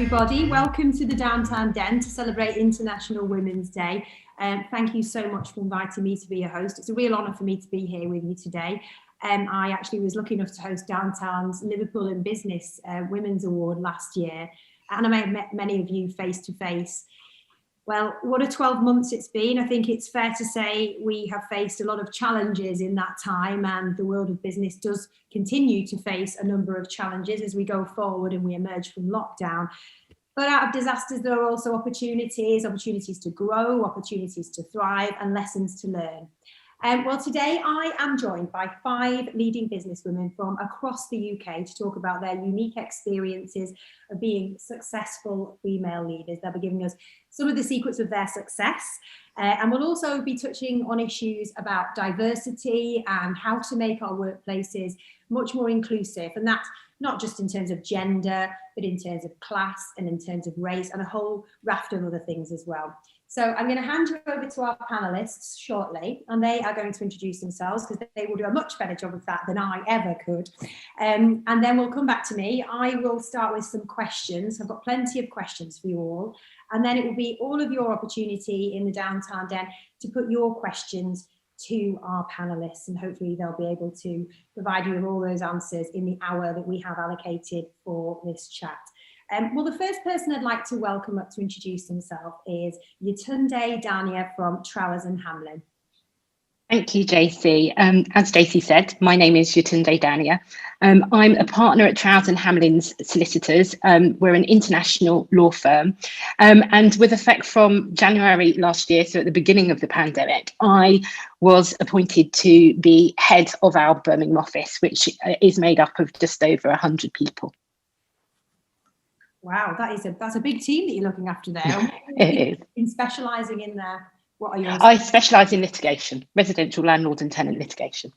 everybody. Welcome to the Downtown Den to celebrate International Women's Day. Thank you so much for inviting me to be your host. It's a real honour for me to be here with you today. I actually was lucky enough to host Downtown's Liverpool in Business Women's Award last year, and I met many of you face to face. Well, what a 12 months it's been. I think it's fair to say we have faced a lot of challenges in that time, and the world of business does continue to face a number of challenges as we go forward and we emerge from lockdown. But out of disasters, there are also opportunities to grow, opportunities to thrive, and lessons to learn. Well, today I am joined by 5 leading businesswomen from across the UK to talk about their unique experiences of being successful female leaders. They'll be giving us some of the secrets of their success. And we'll also be touching on issues about diversity and how to make our workplaces much more inclusive. And that's not just in terms of gender, but in terms of class and in terms of race and a whole raft of other things as well. So I'm going to hand you over to our panellists shortly, and they are going to introduce themselves because they will do a much better job of that than I ever could. And then we'll come back to me. I will start with some questions. I've got plenty of questions for you all. And then it will be all of your opportunity in the Downtown Den to put your questions to our panellists, and hopefully they'll be able to provide you with all those answers in the hour that we have allocated for this chat. Well, the first person I'd like to welcome up to introduce himself is Yetunde Dania from Trowers and Hamlin. Thank you, Jacey. As Jacey said, my name is Yetunde Dania. I'm a partner at Trowers and Hamlin's Solicitors. We're an international law firm. And with effect from January last year, so at the beginning of the pandemic, I was appointed to be head of our Birmingham office, which is made up of just over 100 people. Wow, that's a big team that you're looking after there. It is. In specialising in there, what are yours? I specialise in litigation, residential landlord and tenant litigation.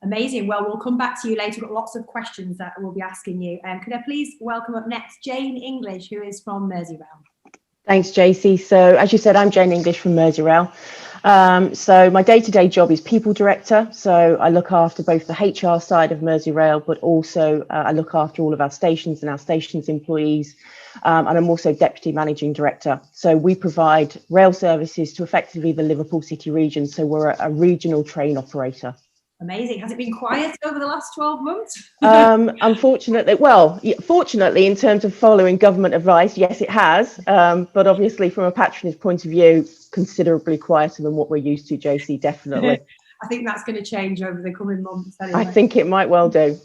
Amazing. Well, we'll come back to you later. We've got lots of questions that we'll be asking you. Could I please welcome up next Jane English, who is from Merseyrail. Thanks, Jacey. So as you said, I'm Jane English from Merseyrail. So my day-to-day job is people director. So I look after both the HR side of Merseyrail, but also I look after all of our stations and our stations employees. And I'm also deputy managing director. So we provide rail services to effectively the Liverpool City region. So we're a regional train operator. Amazing. Has it been quiet over the last 12 months? Fortunately, in terms of following government advice, yes, it has. But obviously, from a patronage point of view, considerably quieter than what we're used to, Jacey, definitely. I think that's going to change over the coming months. Anyway. I think it might well do.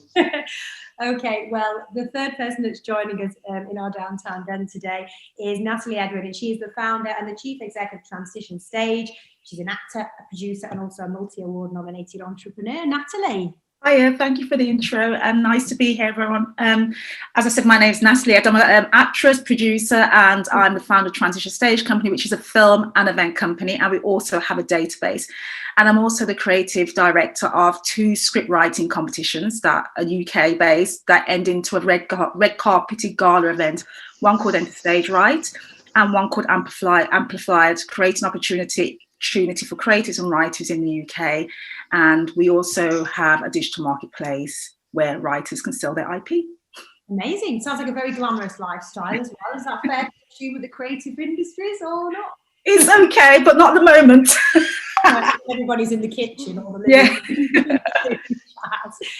Okay, well, the third person that's joining us in our Downtown Den today is Natalie Edward, and she is the founder and the chief exec of Transition Stage. She's an actor, a producer, and also a multi-award nominated entrepreneur. Natalie. Hiya, thank you for the intro and nice to be here, everyone. As I said, my name is Natalie. I'm an actress, producer, and I'm the founder of Transition Stage Company, which is a film and event company, and we also have a database. And I'm also the creative director of 2 script writing competitions that are UK based that end into a red carpeted gala event, one called Enter Stage Right and one called Amplified, creating opportunity for creators and writers in the UK. And we also have a digital marketplace where writers can sell their IP. Amazing. Sounds like a very glamorous lifestyle as well. Is that fair to assume with the creative industries or not? It's okay, but not at the moment. Everybody's in the kitchen or the living room.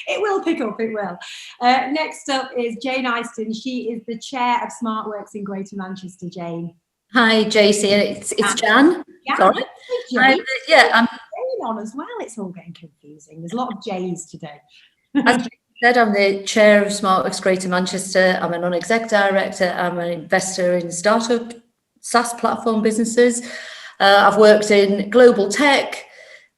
It will pick up, it will. Next up is Jane Iceton. She is the chair of Smartworks in Greater Manchester. Jane. Hi, Jacey. It's Jan. Yeah. Sorry. I'm I'm on as well. It's all getting confusing. There's a lot of J's today. As you said, I'm the chair of Smartworks Greater Manchester. I'm a non-exec director. I'm an investor in startup SaaS platform businesses. I've worked in global tech,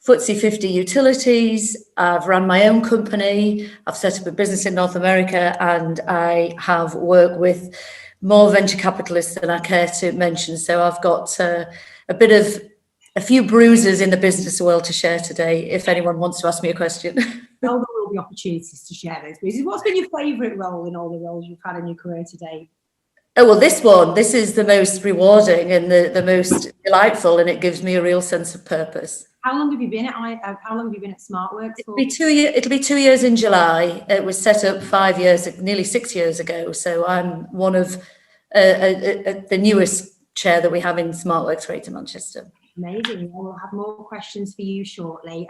FTSE 50 utilities. I've run my own company. I've set up a business in North America, and I have worked with more venture capitalists than I care to mention. So I've got a few bruises in the business world to share today, if anyone wants to ask me a question. Well, there will be opportunities to share those bruises. What's been your favourite role in all the roles you've had in your career today? Oh, well, this is the most rewarding and the most delightful, and it gives me a real sense of purpose. How long have you been at Smartworks for? It'll be 2 years in July. It was set up 5 years, nearly 6 years ago. So I'm one of the newest chair that we have in Smartworks Greater Manchester. Amazing. We'll have more questions for you shortly.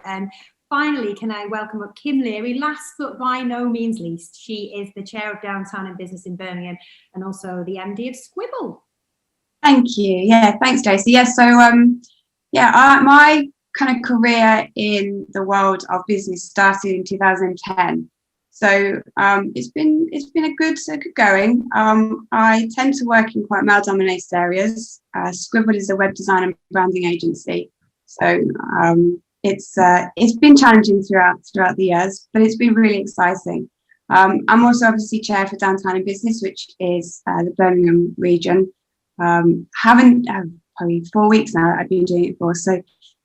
Finally, can I welcome up Kim Leary, last but by no means least. She is the Chair of Downtown and Business in Birmingham and also the MD of Squibble. Thank you. Yeah, thanks, Jacey. Yeah, so my kind of career in the world of business started in 2010. So it's been a good going. I tend to work in quite male-dominated areas. Squibble is a web design and branding agency. So it's been challenging throughout the years, but it's been really exciting. I'm also obviously chair for Downtown and Business, which is the Birmingham region. Probably 4 weeks now that I've been doing it for, so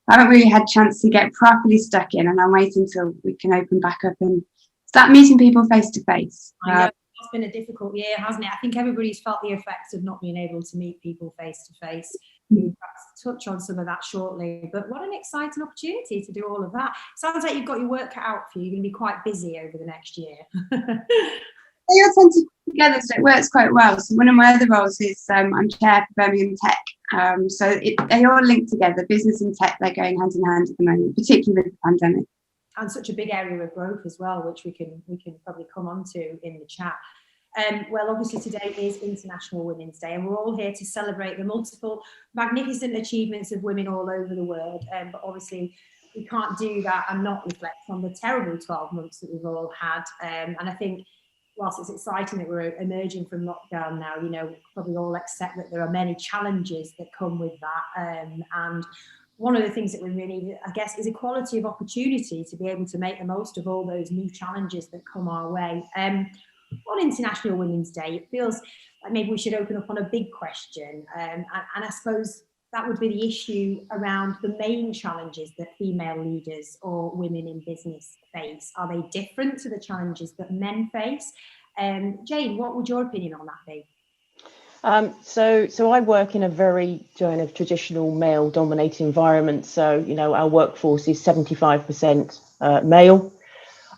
I haven't really had a chance to get properly stuck in, and I'm waiting till we can open back up and start meeting people face to face. I know it's been a difficult year, hasn't it? I think everybody's felt the effects of not being able to meet people face to face. We'll perhaps touch on some of that shortly, but what an exciting opportunity to do all of that. Sounds like you've got your work cut out for you. You're going to be quite busy over the next year. They all tend to work together, so it works quite well. So one of my other roles is I'm chair for Birmingham Tech. So they all link together. Business and tech, they're going hand in hand at the moment, particularly with the pandemic. And such a big area of growth as well, which we can probably come on to in the chat. Well, obviously today is International Women's Day, and we're all here to celebrate the multiple magnificent achievements of women all over the world. But obviously we can't do that and not reflect on the terrible 12 months that we've all had. And I think whilst it's exciting that we're emerging from lockdown now, you know, we probably all accept that there are many challenges that come with that. And one of the things that we really need, I guess, is equality of opportunity to be able to make the most of all those new challenges that come our way. On International Women's Day, it feels like maybe we should open up on a big question. And I suppose that would be the issue around the main challenges that female leaders or women in business face. Are they different to the challenges that men face? Jane, what would your opinion on that be? So I work in a very kind of traditional male-dominated environment. So, you know, our workforce is 75% male.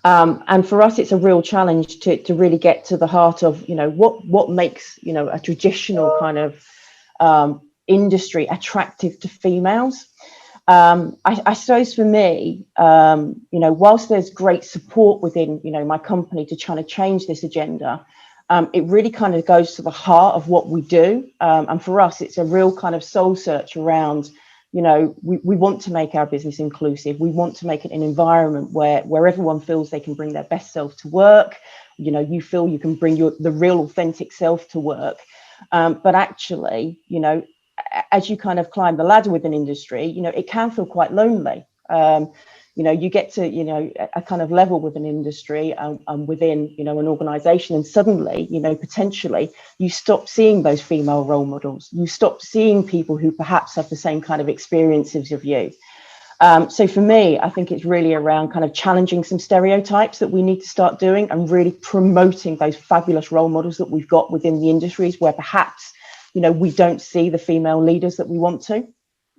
And for us, it's a real challenge to really get to the heart of, you know, what makes, you know, a traditional kind of industry attractive to females. I suppose for me, you know, whilst there's great support within, you know, my company to try to change this agenda, it really kind of goes to the heart of what we do. And for us, it's a real kind of soul search around, you know, we want to make our business inclusive. We want to make it an environment where everyone feels they can bring their best self to work. You know, you feel you can bring the real authentic self to work. But actually, you know, as you kind of climb the ladder within industry, you know, it can feel quite lonely. You know, you get to, you know, a kind of level with an industry and within, you know, an organization, and suddenly, you know, potentially you stop seeing those female role models. You stop seeing people who perhaps have the same kind of experiences of you. So for me, I think it's really around kind of challenging some stereotypes that we need to start doing and really promoting those fabulous role models that we've got within the industries where perhaps, you know, we don't see the female leaders that we want to.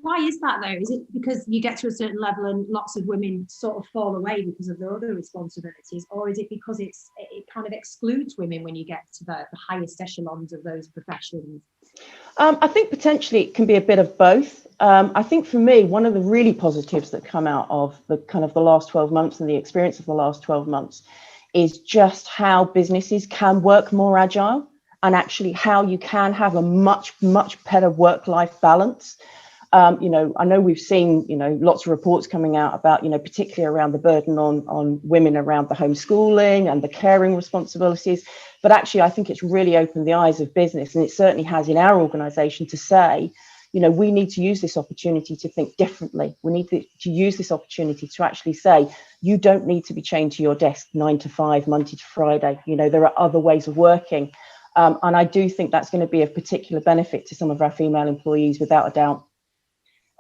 Why is that though? Is it because you get to a certain level and lots of women sort of fall away because of their other responsibilities, or is it because it kind of excludes women when you get to the highest echelons of those professions? I think potentially it can be a bit of both. I think for me, one of the really positives that come out of the kind of the last 12 months and the experience of the last 12 months is just how businesses can work more agile, and actually how you can have a much better work-life balance. You know, I know we've seen, you know, lots of reports coming out about, you know, particularly around the burden on women around the homeschooling and the caring responsibilities. But actually, I think it's really opened the eyes of business, and it certainly has in our organisation, to say, you know, we need to use this opportunity to think differently. We need to use this opportunity to actually say, you don't need to be chained to your desk 9 to 5, Monday to Friday. You know, there are other ways of working. And I do think that's going to be of particular benefit to some of our female employees, without a doubt.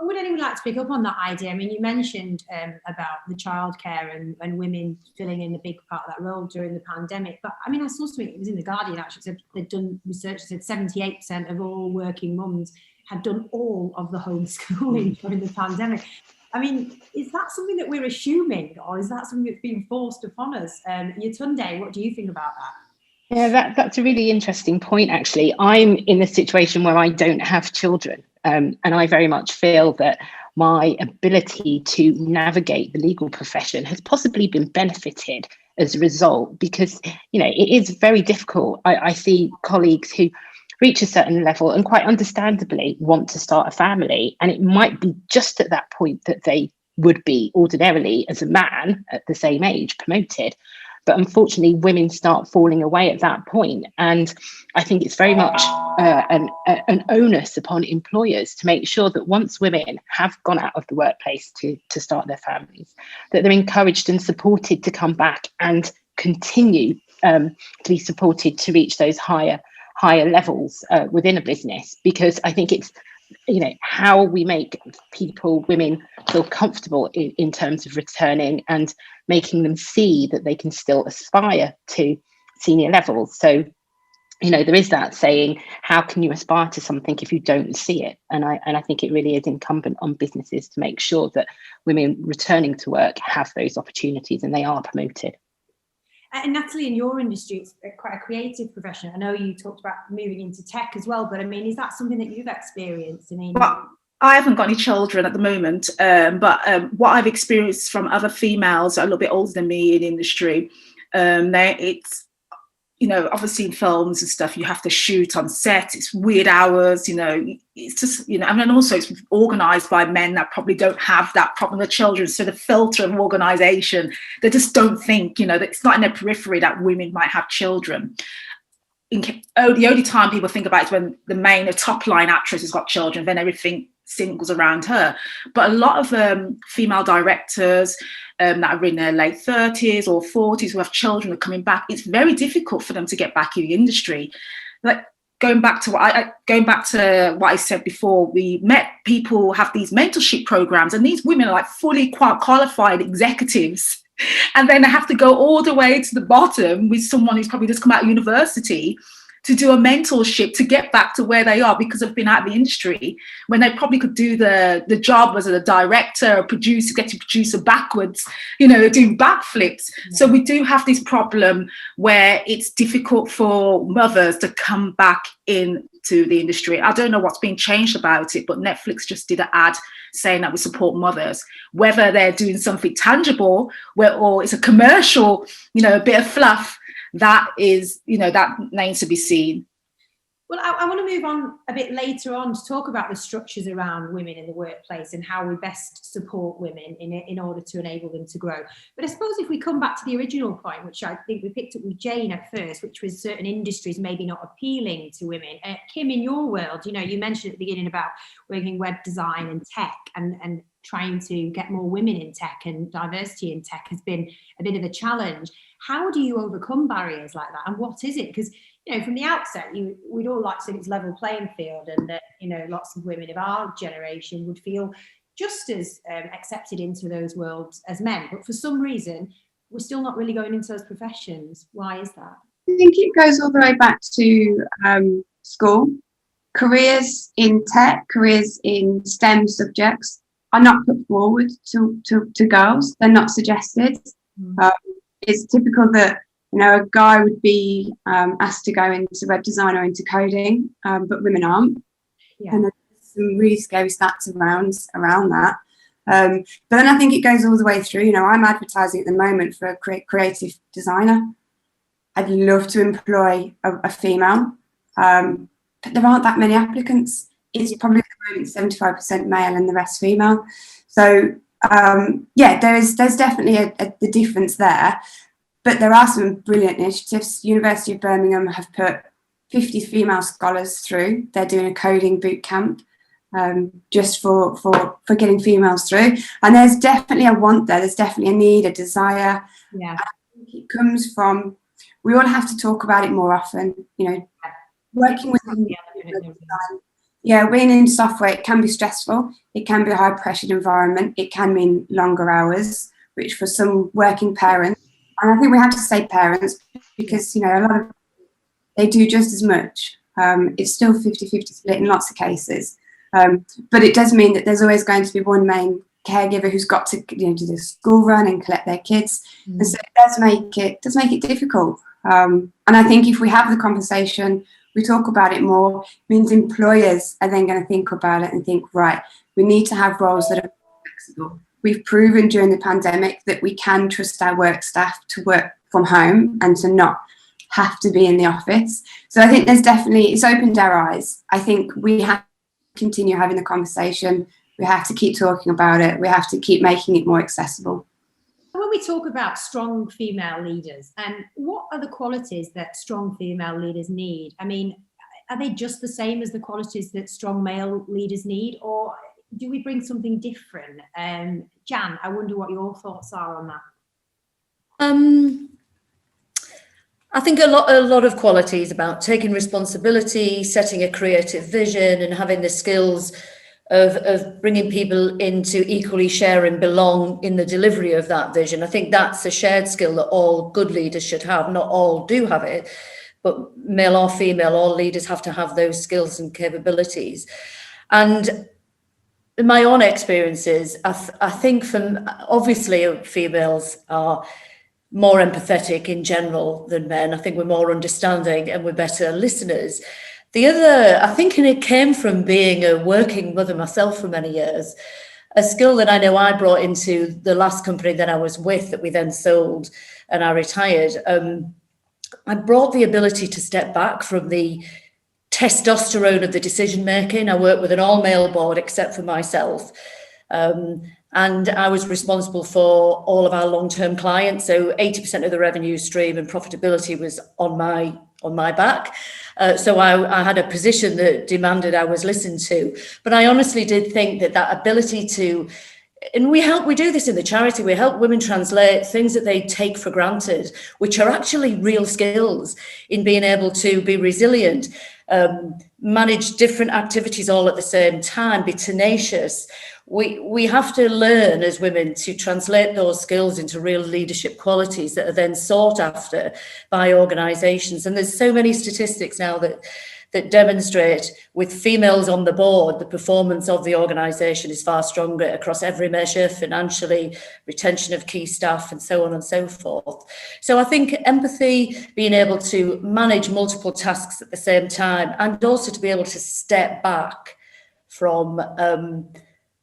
Would anyone like to pick up on that idea? I mean, you mentioned about the childcare and women filling in a big part of that role during the pandemic. But I mean, I saw something, it was in The Guardian actually, said they'd done research that said 78% of all working mums had done all of the homeschooling during the pandemic. I mean, is that something that we're assuming, or is that something that's being forced upon us? Yetunde, what do you think about that? Yeah, that's a really interesting point, actually. I'm in a situation where I don't have children, and I very much feel that my ability to navigate the legal profession has possibly been benefited as a result, because, you know, it is very difficult. I see colleagues who reach a certain level and quite understandably want to start a family, and it might be just at that point that they would be ordinarily, as a man at the same age, promoted. But unfortunately, women start falling away at that point. And I think it's very much an onus upon employers to make sure that once women have gone out of the workplace to start their families, that they're encouraged and supported to come back and continue to be supported to reach those higher levels within a business. Because I think it's, you know, how we make women feel comfortable in terms of returning and making them see that they can still aspire to senior levels. So, you know, there is that saying, how can you aspire to something if you don't see it? And I think it really is incumbent on businesses to make sure that women returning to work have those opportunities and they are promoted. And Natalie, in your industry, it's quite a creative profession. I know you talked about moving into tech as well, but I mean, is that something that you've experienced? Well, I haven't got any children at the moment, but what I've experienced from other females that are a little bit older than me in the industry, it's, you know, obviously in films and stuff, you have to shoot on set. It's weird hours, you know, it's just, you know, and then also it's organised by men that probably don't have that problem with children. So the filter of organisation, they just don't think, you know, that it's not in their periphery that women might have children. The only time people think about it is when the top line actress has got children, then everything singles around her. But a lot of female directors that are in their late 30s or 40s who have children are coming back, it's very difficult for them to get back in the industry. Like going back to what I said before, we met people who have these mentorship programs, and these women are like fully qualified executives. And then they have to go all the way to the bottom with someone who's probably just come out of university to do a mentorship to get back to where they are, because they've been out of the industry, when they probably could do the job as a director or producer, get to producer backwards, you know, doing backflips. Yeah. So we do have this problem where it's difficult for mothers to come back into the industry. I don't know what's been changed about it, but Netflix just did an ad saying that we support mothers, whether they're doing something tangible or it's a commercial, you know, a bit of fluff. That is, you know, that needs to be seen. Well, I want to move on a bit later on to talk about the structures around women in the workplace and how we best support women in order to enable them to grow. But I suppose if we come back to the original point, which I think we picked up with Jane at first, which was certain industries maybe not appealing to women. Kim, in your world, you know, you mentioned at the beginning about working in web design and tech and trying to get more women in tech, and diversity in tech has been a bit of a challenge. How do you overcome barriers like that? And what is it? Because, you know, from the outset, we'd all like to say it's level playing field, and that, you know, lots of women of our generation would feel just as accepted into those worlds as men. But for some reason, we're still not really going into those professions. Why is that? I think it goes all the way back to school. Careers in tech, careers in STEM subjects are not put forward to girls. They're not suggested. It's typical that, you know, a guy would be asked to go into web design or into coding, but women aren't. Yeah. And there's some really scary stats around that. But then I think it goes all the way through. You know, I'm advertising at the moment for a creative designer. I'd love to employ a female, but there aren't that many applicants. It's probably at the moment 75% male and the rest female. So yeah, there's definitely the difference there, but there are some brilliant initiatives. University of Birmingham have put 50 female scholars through. They're doing a coding boot camp just for getting females through, and there's definitely a want there. There's definitely a need, a desire. Yeah, I think it comes from, we all have to talk about it more often. You know, working with being in software, it can be stressful. It can be a high-pressured environment. It can mean longer hours, which for some working parents, and I think we have to say parents, because, you know, a lot of, they do just as much. It's still 50-50 split in lots of cases, but it does mean that there's always going to be one main caregiver who's got to, you know, do the school run and collect their kids, and so it does make it difficult. And I think if we have the conversation, we talk about it more, means employers are then going to think about it and think, right, we need to have roles that are flexible. We've proven during the pandemic that we can trust our work staff to work from home and to not have to be in the office. So I think there's definitely, it's opened our eyes. I think we have to continue having the conversation. We have to keep talking about it. We have to keep making it more accessible. When we talk about strong female leaders, what are the qualities that strong female leaders need? I mean, are they just the same as the qualities that strong male leaders need, or do we bring something different? Jan, I wonder what your thoughts are on that. I think a lot of qualities about taking responsibility, setting a creative vision, and having the skills of bringing people in to equally share and belong in the delivery of that vision. I think that's a shared skill that all good leaders should have. Not all do have it, but male or female, all leaders have to have those skills and capabilities. And in my own experiences, I think obviously females are more empathetic in general than men. I think we're more understanding and we're better listeners. The other, I think, and it came from being a working mother myself for many years, a skill that I know I brought into the last company that I was with that we then sold and I retired. I brought the ability to step back from the testosterone of the decision making. I worked with an all-male board except for myself. And I was responsible for all of our long-term clients. So 80% of the revenue stream and profitability was on my back. So I had a position that demanded I was listened to. But I honestly did think that ability to, and we do this in the charity, we help women translate things that they take for granted, which are actually real skills in being able to be resilient, manage different activities all at the same time, be tenacious. We have to learn as women to translate those skills into real leadership qualities that are then sought after by organisations. And there's so many statistics now that demonstrate with females on the board, the performance of the organisation is far stronger across every measure, financially, retention of key staff, and so on and so forth. So I think empathy, being able to manage multiple tasks at the same time, and also to be able to step back from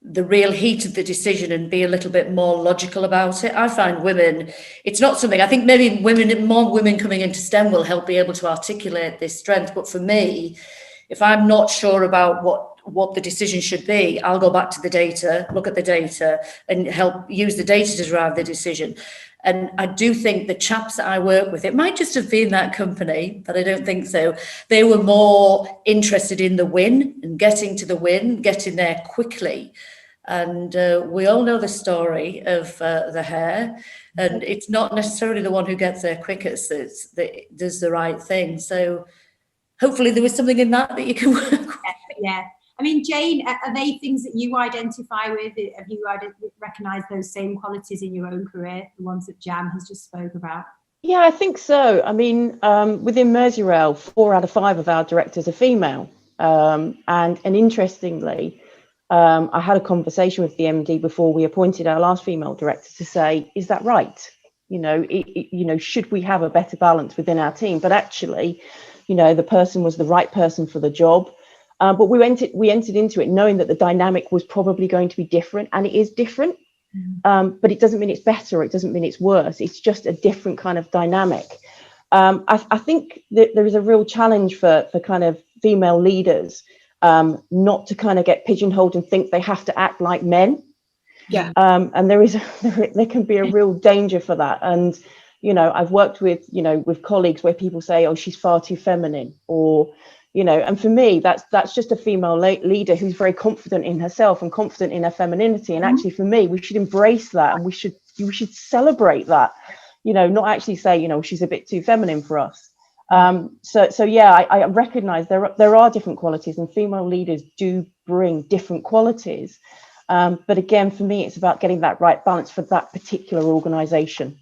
the real heat of the decision and be a little bit more logical about it. I find women, it's not something, I think maybe more women coming into STEM will help be able to articulate this strength. But for me, if I'm not sure about what the decision should be, I'll go back to the data, look at the data and help use the data to drive the decision. And I do think the chaps that I work with, it might just have been that company, but I don't think so. They were more interested in the win and getting to the win, getting there quickly. And we all know the story of the hare, and it's not necessarily the one who gets there quickest that does the right thing. So hopefully there was something in that you can work with. Yeah. I mean, Jane, are they things that you identify with? Have you recognised those same qualities in your own career, the ones that Jan has just spoke about? Yeah, I think so. I mean, within Merseyrail, 4 out of 5 of our directors are female. And interestingly, I had a conversation with the MD before we appointed our last female director to say, is that right? Should we have a better balance within our team? But actually, the person was the right person for the job. But we entered into it knowing that the dynamic was probably going to be different, and it is different. But it doesn't mean it's better. It doesn't mean it's worse. It's just a different kind of dynamic. I think that there is a real challenge for kind of female leaders not to kind of get pigeonholed and think they have to act like men. Yeah. And there can be a real danger for that. And I've worked with colleagues where people say, oh, she's far too feminine, or and for me that's just a female leader who's very confident in herself and confident in her femininity. And actually for me, we should embrace that, and we should celebrate that, not actually say she's a bit too feminine for us. So yeah, I recognize there are different qualities, and female leaders do bring different qualities. But again, for me, it's about getting that right balance for that particular organization.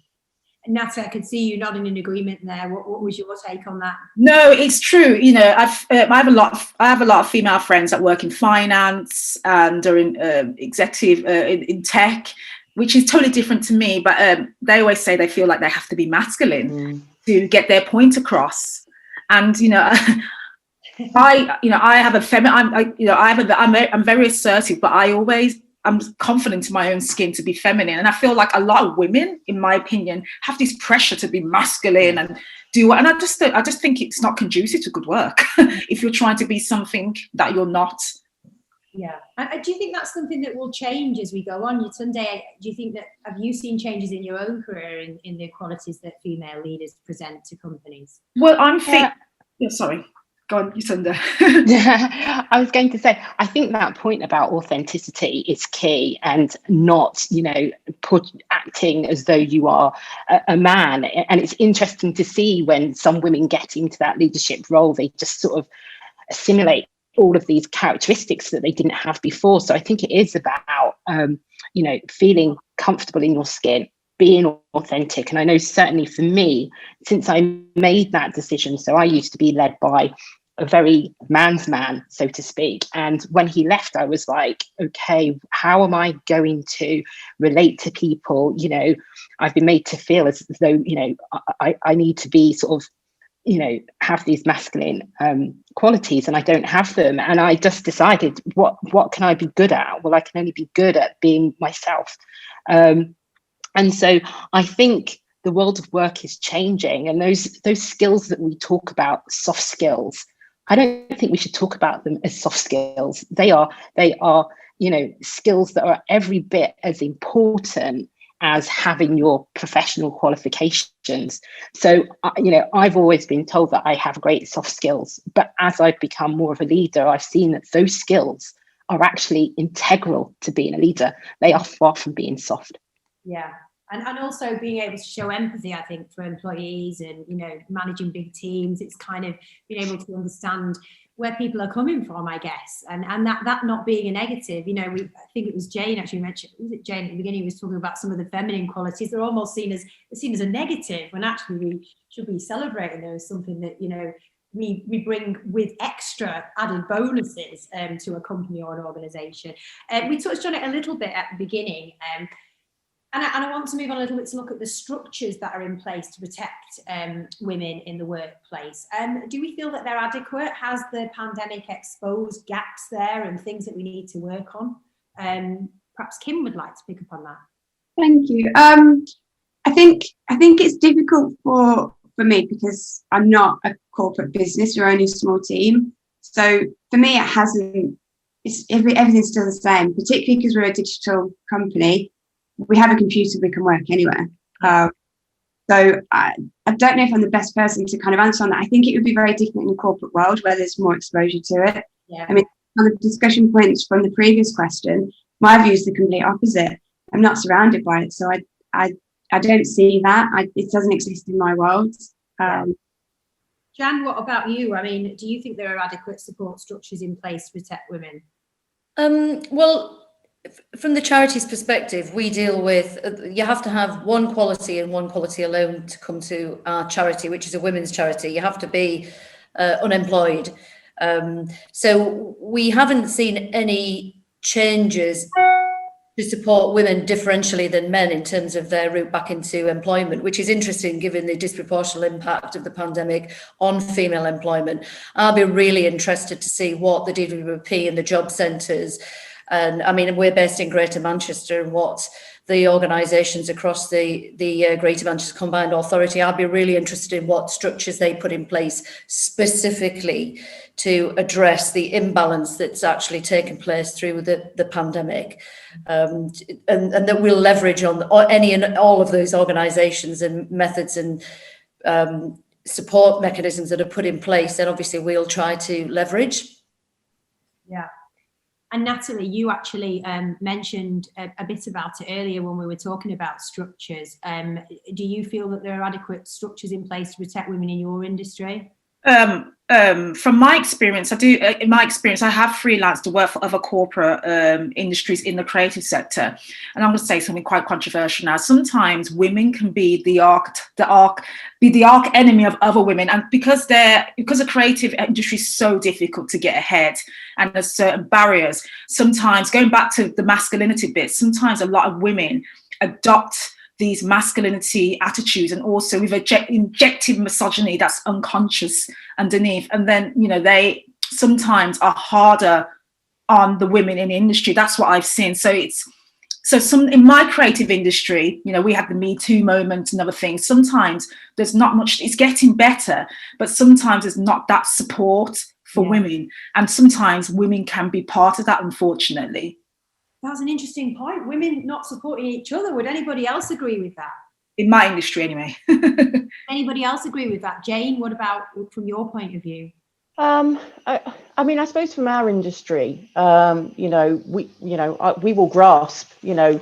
Natalie, I could see you nodding in agreement there. What was your take on that? No, it's true. I have a lot of female friends that work in finance and are in executive in tech, which is totally different to me. But they always say they feel like they have to be masculine. to get their point across. And I have a I'm very assertive, but I'm confident in my own skin to be feminine. And I feel like a lot of women, in my opinion, have this pressure to be masculine and do what. And I just think it's not conducive to good work if you're trying to be something that you're not. Yeah. And do you think that's something that will change as we go on? Yetunde, do you think have you seen changes in your own career in the qualities that female leaders present to companies? Well, sorry. Go on, Yetunde. I was going to say, I think that point about authenticity is key, and not, acting as though you are a man. And it's interesting to see when some women get into that leadership role, they just sort of assimilate all of these characteristics that they didn't have before. So I think it is about, feeling comfortable in your skin, being authentic. And I know certainly for me, since I made that decision, so I used to be led by a very man's man, so to speak. And when he left, I was like, okay, how am I going to relate to people? I've been made to feel as though, I need to be sort of, have these masculine qualities, and I don't have them. And I just decided, what can I be good at? Well, I can only be good at being myself. And so I think the world of work is changing, and those skills that we talk about, soft skills, I don't think we should talk about them as soft skills. They are, skills that are every bit as important as having your professional qualifications. So, I've always been told that I have great soft skills, but as I've become more of a leader, I've seen that those skills are actually integral to being a leader. They are far from being soft. Yeah. And also being able to show empathy, I think, for employees and, managing big teams. It's kind of being able to understand where people are coming from, I guess, and that not being a negative. I think it was Jane actually mentioned, was it Jane at the beginning, was talking about some of the feminine qualities. They're almost seen as a negative, when actually we should be celebrating them as something that, we bring with extra added bonuses to a company or an organisation. We touched on it a little bit at the beginning. And I want to move on a little bit to look at the structures that are in place to protect women in the workplace. Do we feel that they're adequate? Has the pandemic exposed gaps there and things that we need to work on? Perhaps Kim would like to pick up on that. Thank you. I think it's difficult for me because I'm not a corporate business. We're only a small team. So for me, everything's still the same, particularly because we're a digital company. We have a computer, we can work anywhere. So I don't know if I'm the best person to kind of answer on that. I think it would be very different in the corporate world where there's more exposure to it. Yeah. I mean, on the discussion points from the previous question, my view is the complete opposite. I'm not surrounded by it, so I don't see that. It doesn't exist in my world. Jan, what about you? I mean, do you think there are adequate support structures in place to protect women? Well, from the charity's perspective, we deal with, you have to have one quality and one quality alone to come to our charity, which is a women's charity. You have to be unemployed. So we haven't seen any changes to support women differentially than men in terms of their route back into employment, which is interesting given the disproportionate impact of the pandemic on female employment. I'll be really interested to see what the DWP and the job centres, and I mean, we're based in Greater Manchester, and what the organisations across the Greater Manchester Combined Authority, I'd be really interested in what structures they put in place specifically to address the imbalance that's actually taken place through the pandemic, and that we'll leverage on any and all of those organisations and methods and support mechanisms that are put in place, and obviously we'll try to leverage. Yeah. And Natalie, you actually mentioned a bit about it earlier when we were talking about structures. Do you feel that there are adequate structures in place to protect women in your industry? From my experience, I do. In my experience, I have freelanced to work for other corporate industries in the creative sector, and I'm going to say something quite controversial now. Sometimes women can be the arch enemy of other women, and because the creative industry is so difficult to get ahead, and there's certain barriers. Sometimes, going back to the masculinity bit, sometimes a lot of women adopt these masculinity attitudes, and also we've injected misogyny that's unconscious underneath. And then, you know, they sometimes are harder on the women in the industry. That's what I've seen. So some in my creative industry, you know, we had the Me Too moment and other things. Sometimes there's not much, it's getting better, but sometimes there's not that support for women. And sometimes women can be part of that, unfortunately. That's an interesting point. Women not supporting each other. Would anybody else agree with that? In my industry, anyway. Anybody else agree with that? Jane, what about from your point of view? I mean, I suppose from our industry, you know, we will grasp, you know,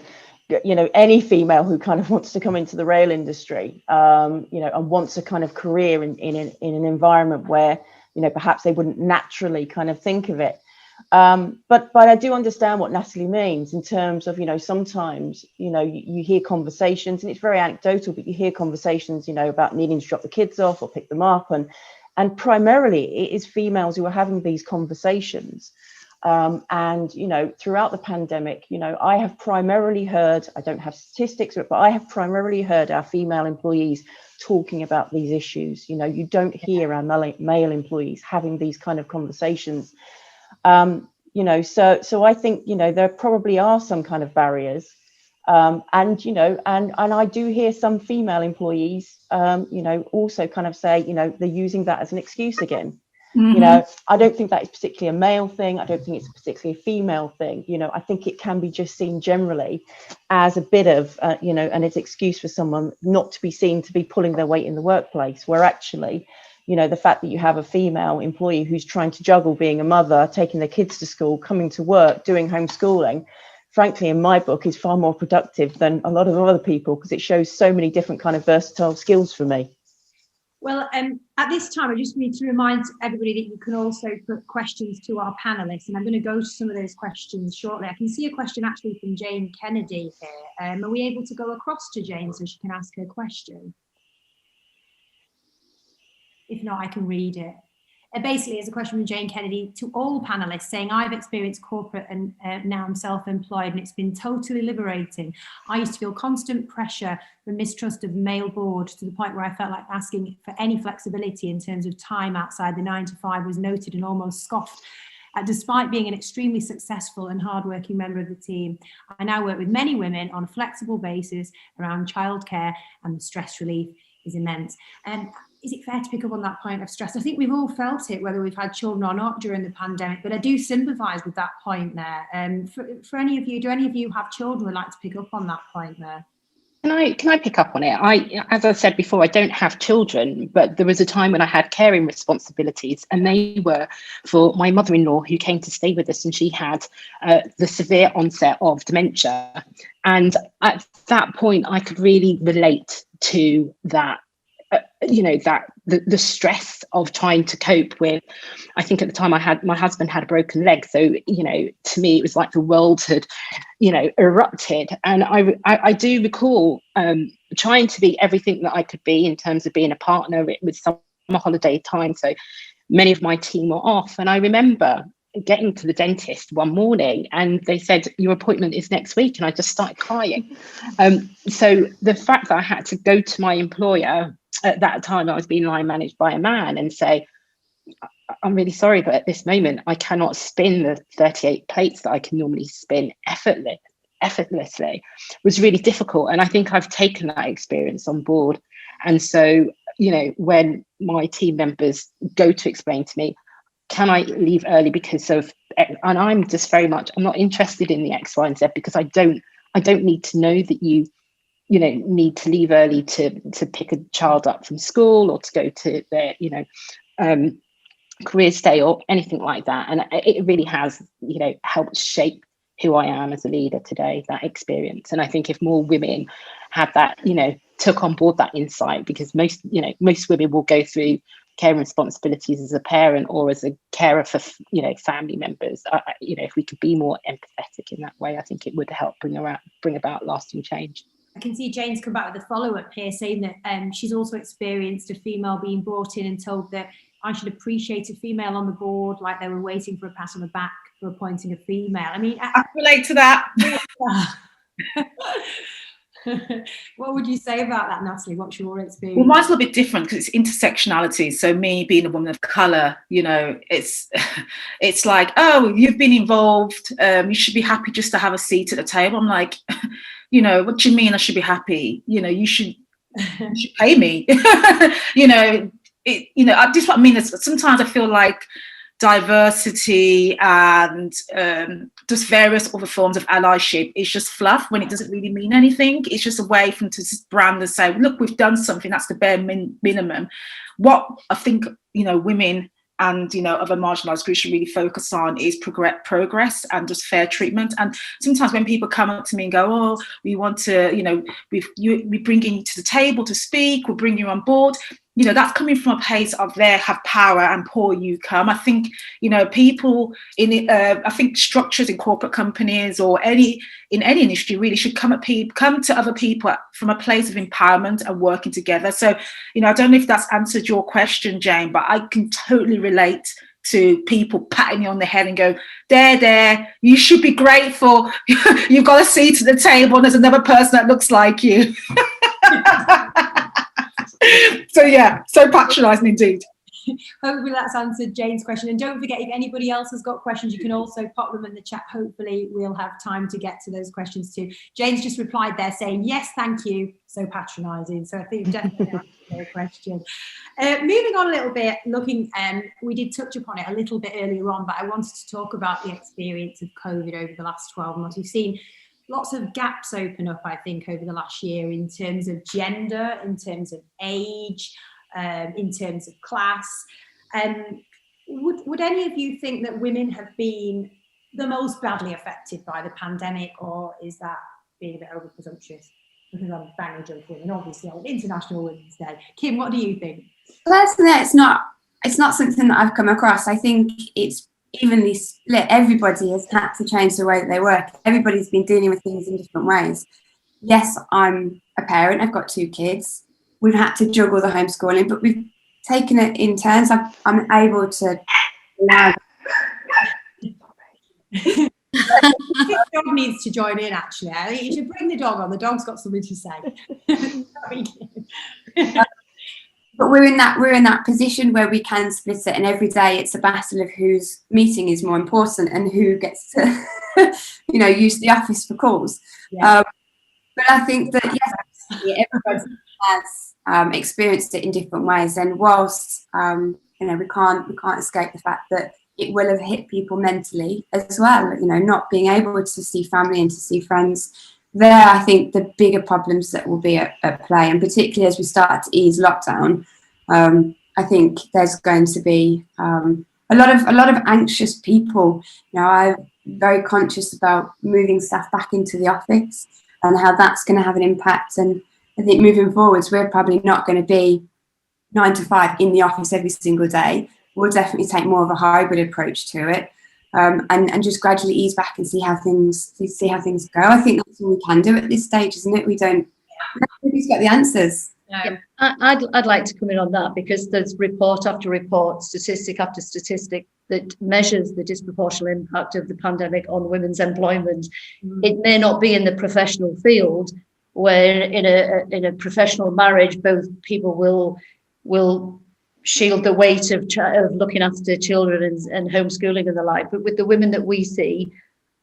any female who kind of wants to come into the rail industry, you know, and wants a kind of career in an environment where, you know, perhaps they wouldn't naturally kind of think of it. But I do understand what Natalie means in terms of, you know, sometimes, you know, you hear conversations, and it's very anecdotal, but you hear conversations, you know, about needing to drop the kids off or pick them up, and primarily it is females who are having these conversations. And, you know, throughout the pandemic, you know, I have primarily heard, I don't have statistics, but I have primarily heard our female employees talking about these issues. You know, you don't hear our male employees having these kind of conversations. You know, so I think, you know, there probably are some kind of barriers. And, you know, and I do hear some female employees, you know, also kind of say, you know, they're using that as an excuse again. You know, I don't think that is particularly a male thing. I don't think it's particularly a female thing. You know, I think it can be just seen generally as a bit of, you know, and it's excuse for someone not to be seen to be pulling their weight in the workplace, where actually, you know, the fact that you have a female employee who's trying to juggle being a mother, taking their kids to school, coming to work, doing homeschooling, frankly, in my book, is far more productive than a lot of other people, because it shows so many different kind of versatile skills for me. Well, at this time, I just need to remind everybody that you can also put questions to our panelists, and I'm going to go to some of those questions shortly. I can see a question actually from Jane Kennedy here. Are we able to go across to Jane so she can ask her question? If not, I can read it. Basically, it's a question from Jane Kennedy to all panelists saying, I've experienced corporate and now I'm self-employed, and it's been totally liberating. I used to feel constant pressure and mistrust of male board, to the point where I felt like asking for any flexibility in terms of time outside the 9 to 5 was noted and almost scoffed. Despite being an extremely successful and hardworking member of the team, I now work with many women on a flexible basis around childcare, and the stress relief is immense. Is it fair to pick up on that point of stress? I think we've all felt it, whether we've had children or not during the pandemic, but I do sympathise with that point there. For any of you, do any of you have children who'd like to pick up on that point there? Can I pick up on it? As I said before, I don't have children, but there was a time when I had caring responsibilities, and they were for my mother-in-law, who came to stay with us, and she had the severe onset of dementia. And at that point, I could really relate to that. You know, that the stress of trying to cope with. I think at the time my husband had a broken leg, so, you know, to me it was like the world had, you know, erupted. And I do recall trying to be everything that I could be in terms of being a partner. It was summer holiday time, so many of my team were off, and I remember getting to the dentist one morning and they said, your appointment is next week, and I just started crying. So the fact that I had to go to my employer at that time, I was being line managed by a man, and say, I'm really sorry, but at this moment I cannot spin the 38 plates that I can normally spin effortlessly, was really difficult. And I think I've taken that experience on board. And so, you know, when my team members go to explain to me, can I leave early because of, and I'm just very much, I'm not interested in the X, Y, and Z, because I don't need to know that you know, need to leave early to pick a child up from school, or to go to their, you know, careers day or anything like that. And it really has, you know, helped shape who I am as a leader today, that experience. And I think if more women had that, you know, took on board that insight, because most women will go through care responsibilities as a parent or as a carer for, you know, family members. You know, if we could be more empathetic in that way, I think it would help bring about lasting change. I can see Jane's come back with a follow-up here, saying that she's also experienced a female being brought in and told that I should appreciate a female on the board, like they were waiting for a pat on the back for appointing a female. I mean, I relate to that. What would you say about that, Natalie? What's your experience? Well, mine's a little bit different because it's intersectionality. So me being a woman of colour, you know, it's like, oh, you've been involved. You should be happy just to have a seat at the table. I'm like, you know, what do you mean I should be happy? You know, you should pay me. You know, just what I mean is sometimes I feel like diversity and just various other forms of allyship is just fluff when it doesn't really mean anything. It's just a way for them to just brand and say, look, we've done something. That's the bare minimum. What I think, you know, women and, you know, other marginalised groups should really focus on is progress and just fair treatment. And sometimes when people come up to me and go, oh, we want to, you know, we bringing you to the table to speak, we'll bring you on board. You know, that's coming from a place of they have power and poor you come. I think, you know, people in I think structures in corporate companies or in any industry really should come to other people from a place of empowerment and working together. So, you know, I don't know if that's answered your question, Jane, but I can totally relate to people patting you on the head and go, there, you should be grateful. You've got a seat at the table and there's another person that looks like you. So yeah, so patronising indeed. Hopefully that's answered Jane's question. And don't forget, if anybody else has got questions, you can also pop them in the chat. Hopefully we'll have time to get to those questions too. Jane's just replied there saying, yes, thank you. So patronising. So I think definitely answered their question. Moving on a little bit, we did touch upon it a little bit earlier on, but I wanted to talk about the experience of COVID over the last 12 months. We've seen lots of gaps open up, I think, over the last year in terms of gender, in terms of age, in terms of class. Would any of you think that women have been the most badly affected by the pandemic, or is that being a bit over presumptuous? Because I'm banging junk women, obviously, on International Women's Day. Kim, what do you think? Personally, it's not something that I've come across. I think it's evenly split. Everybody has had to change the way that they work. Everybody's been dealing with things in different ways. Yes, I'm a parent. I've got 2 kids. We've had to juggle the homeschooling, but we've taken it in turns. I'm able to allow. The dog needs to join in, actually. I think you should bring the dog on. The dog's got something to say. But we're in that position where we can split it, and every day it's a battle of whose meeting is more important and who gets to, you know, use the office for calls. Yeah. But I think that yes, everybody has experienced it in different ways, and whilst you know, we can't escape the fact that it will have hit people mentally as well. You know, not being able to see family and to see friends. There, I think the bigger problems that will be at play, and particularly as we start to ease lockdown, I think there's going to be a lot of anxious people. You know, I'm very conscious about moving staff back into the office and how that's going to have an impact. And I think moving forwards, we're probably not going to be 9 to 5 in the office every single day. We'll definitely take more of a hybrid approach to it. And just gradually ease back and see how things go. I think that's all we can do at this stage, isn't it? Nobody's got the answers. Yeah, I'd like to come in on that, because there's report after report, statistic after statistic that measures the disproportionate impact of the pandemic on women's employment. It may not be in the professional field, where in a professional marriage, both people will shield the weight of looking after children and homeschooling and the like. But with the women that we see,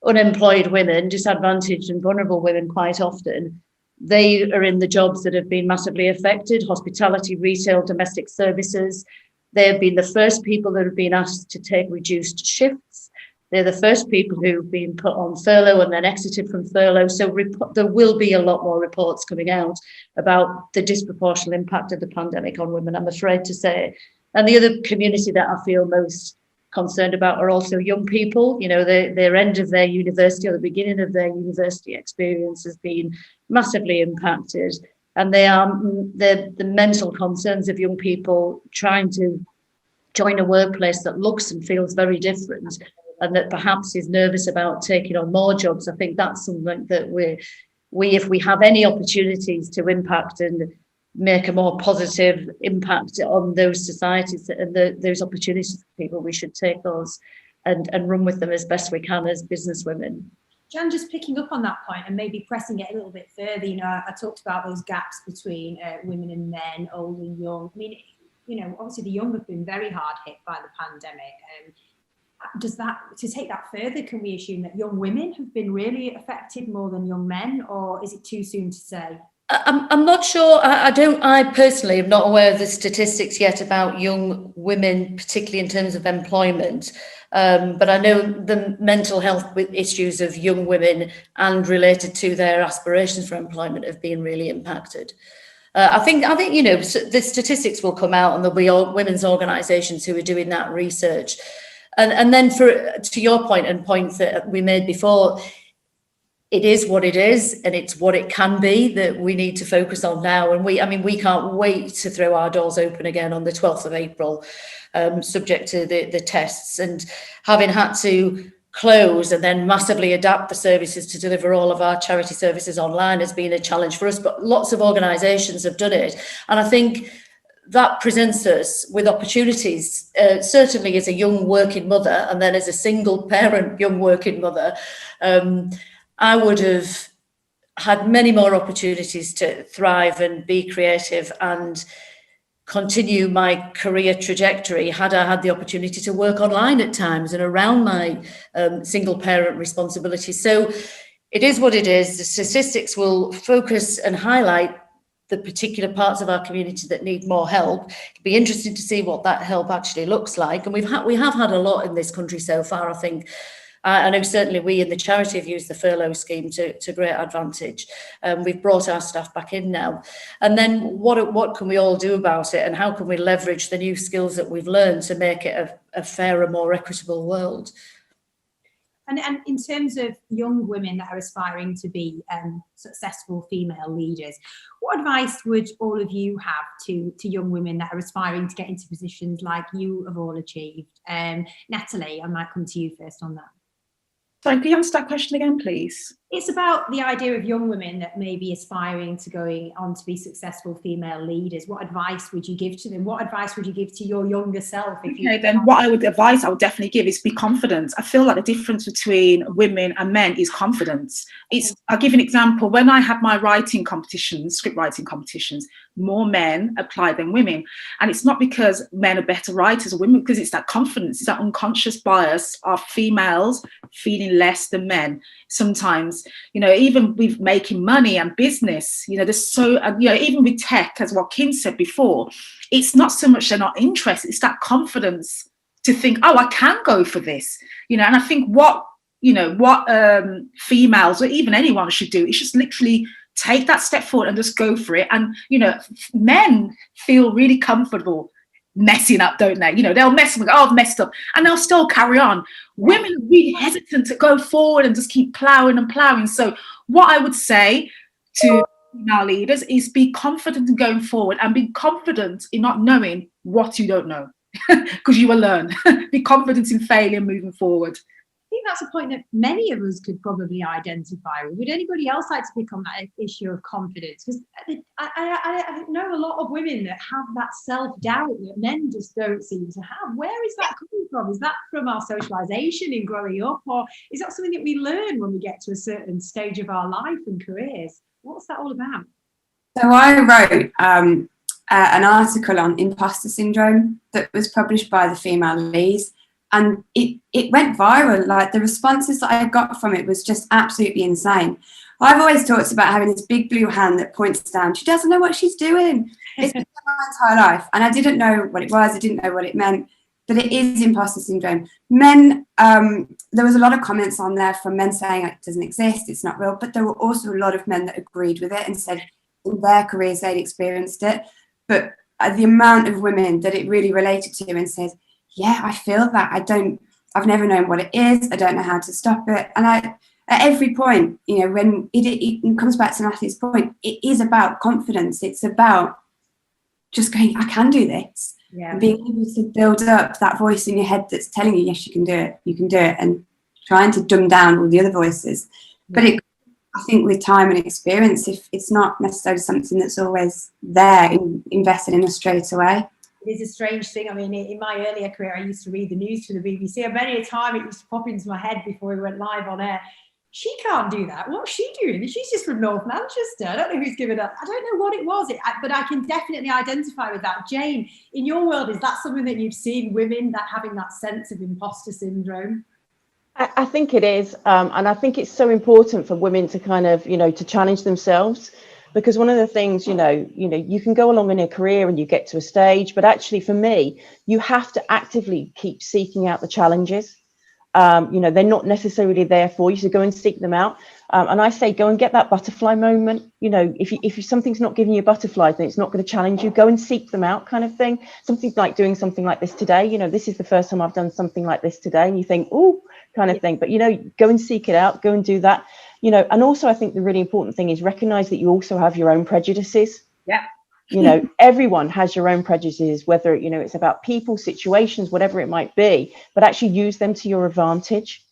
unemployed women, disadvantaged and vulnerable women, quite often, they are in the jobs that have been massively affected: hospitality, retail, domestic services. They have been the first people that have been asked to take reduced shifts. They're the first people who've been put on furlough and then exited from furlough. So there will be a lot more reports coming out about the disproportionate impact of the pandemic on women, I'm afraid to say. And the other community that I feel most concerned about are also young people. You know, their end of their university or the beginning of their university experience has been massively impacted. And the mental concerns of young people trying to join a workplace that looks and feels very different, and that perhaps is nervous about taking on more jobs. I think that's something that we if we have any opportunities to impact and make a more positive impact on those societies and those opportunities for people, we should take those and run with them as best we can as businesswomen. Jan, just picking up on that point and maybe pressing it a little bit further, you know, I talked about those gaps between women and men, old and young. I mean, you know, obviously the young have been very hard hit by the pandemic. Does that, to take that further, can we assume that young women have been really affected more than young men, or is it too soon to say? I'm not sure. I personally am not aware of the statistics yet about young women, particularly in terms of employment. But I know the mental health issues of young women and related to their aspirations for employment have been really impacted. I think you know, the statistics will come out, and there'll be women's organisations who are doing that research. And then to your point and points that we made before, it is what it is, and it's what it can be that we need to focus on now. And we can't wait to throw our doors open again on the 12th of April, subject to the tests, and having had to close and then massively adapt the services to deliver all of our charity services online has been a challenge for us, but lots of organisations have done it. And I think that presents us with opportunities, certainly as a young working mother, and then as a single parent young working mother. I would have had many more opportunities to thrive and be creative and continue my career trajectory had I had the opportunity to work online at times and around my single parent responsibilities. So it is what it is. The statistics will focus and highlight the particular parts of our community that need more help. It'd be interesting to see what that help actually looks like. And we have had a lot in this country so far, I think. I know certainly we in the charity have used the furlough scheme to great advantage. We've brought our staff back in now. And then what can we all do about it, and how can we leverage the new skills that we've learned to make it a fairer, more equitable world? And in terms of young women that are aspiring to be successful female leaders, what advice would all of you have to young women that are aspiring to get into positions like you have all achieved? Natalie, I might come to you first on that. Sorry, can you answer that question again, please? It's about the idea of young women that may be aspiring to going on to be successful female leaders. What advice would you give to them? What advice would you give to your younger self? Then what I would definitely give is be confident. I feel like the difference between women and men is confidence. I'll give an example. When I had my writing competitions, script writing competitions, more men applied than women. And it's not because men are better writers or women, because it's that confidence, it's that unconscious bias of females feeling less than men. Sometimes, you know, even with making money and business, you know, there's so, you know, even with tech, as what Kim said before, it's not so much they're not interested, it's that confidence to think, oh, I can go for this, you know. And I think what females or even anyone should do is just literally take that step forward and just go for it. And, you know, men feel really comfortable messing up, don't they? You know, they'll mess up, oh, I've messed up, and they'll still carry on. Women are really hesitant to go forward and just keep ploughing and ploughing. So what I would say to female leaders is be confident in going forward, and be confident in not knowing what you don't know, because you will learn. Be confident in failing and moving forward. I think that's a point that many of us could probably identify with. Would anybody else like to pick on that issue of confidence? Because I know a lot of women that have that self-doubt that men just don't seem to have. Where is that coming from? Is that from our socialisation in growing up, or is that something that we learn when we get to a certain stage of our life and careers? What's that all about? So I wrote an article on Imposter Syndrome that was published by the Female Lees. And it went viral. Like, the responses that I got from it was just absolutely insane. I've always talked about having this big blue hand that points down. She doesn't know what she's doing. It's been my entire life. And I didn't know what it was. I didn't know what it meant. But it is imposter syndrome. Men, there was a lot of comments on there from men saying it doesn't exist, it's not real. But there were also a lot of men that agreed with it and said in their careers they'd experienced it. But the amount of women that it really related to and said, yeah, I feel that. I've never known what it is. I don't know how to stop it. And at every point, you know, when it comes back to Natalie's point, it is about confidence. It's about just going, I can do this. Yeah. And being able to build up that voice in your head that's telling you, yes, you can do it, and trying to dumb down all the other voices. Yeah. But I think with time and experience, if it's not necessarily something that's always there, invested in us straight away. It is a strange thing. I mean, in my earlier career, I used to read the news for the BBC, and many a time it used to pop into my head before we went live on air. she can't do that. What's she doing? She's just from North Manchester. I don't know who's given up. I don't know what it was, but I can definitely identify with that. Jane, in your world, is that something that you've seen, women that having that sense of imposter syndrome? I think it is. And I think it's so important for women to kind of, to challenge themselves. Because one of the things, you can go along in a career and you get to a stage, but actually for me, you have to actively keep seeking out the challenges. They're not necessarily there for you, so go and seek them out. And I say, go and get that butterfly moment. If something's not giving you butterflies, then it's not going to challenge you. Go and seek them out, kind of thing. Something like doing something like this today. This is the first time I've done something like this today, and you think, oh, kind of thing. But go and seek it out. Go and do that. And also I think the really important thing is recognize that you also have your own prejudices. Yeah. Everyone has your own prejudices, whether it's about people, situations, whatever it might be, but actually use them to your advantage.